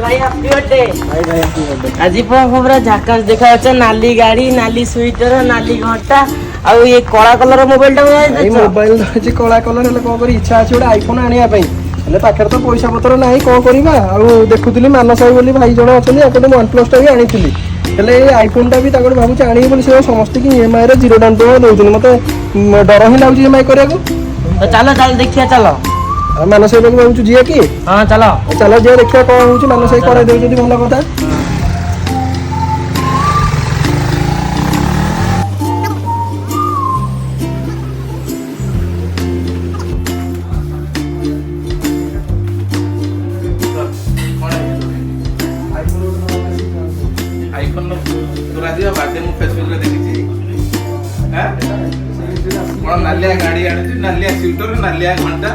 भाई happy birthday. भाई भाई हैप्पी बर्थडे। आज पूरा झाकास देखा नाली गाड़ी नाली स्वेटर नाली घंटा आउ ये कला कलर मोबाइल टा भाई मोबाइल धरिଛି କଳା କଲର ହେଲେ କଣ କରି ଇଚ୍ଛା ଅଛି ଗୋଟେ ଆଇଫୋन ଆଣିବା ପାଇଁ ହେଲେ ପାଖରେ ତ ପଇସା ପତ୍ର ନାହିଁ କଣ କରିବା ଆଉ ଦେଖୁଥିଲି ମାନସ ଭାଇ ବୋଲି ଭାଇ ଜଣ ଅଛନ୍ତି ଆକଟେ OnePlus ଟା ବି ଆଣିଥିଲି ହେଲେ ଏ ଆଇଫୋନ ଟା ବି ତାକଟେ ଭାବୁଛି ଆଣିବି ବୋଲି ସେ ସମସ୍ତେ କି EMI ରେ 0 डाउन पेमेंट ଦଉଛନ୍ତି ମତେ ଡର ହିଁ ଲାଗୁଛି EMI କରିବାକୁ तो चलो चल देखिए चलो ମାନସ ଭାଇ ଭାବୁଛୁ ଯିଏ କି हाँ चलो ଚାଲ ଯିଏ ଦେଖିବା କଣ ହଉଛି ମାନସ ଭାଇ କରେଇ ଦେଉଛନ୍ତି ଭଲ କଥା आईफोन तोरा दिया बाटे मु फेसबुक रे देखिছি हैं कोन नालिया गाड़ी आनी नालिया स्कूटर नालिया घंटा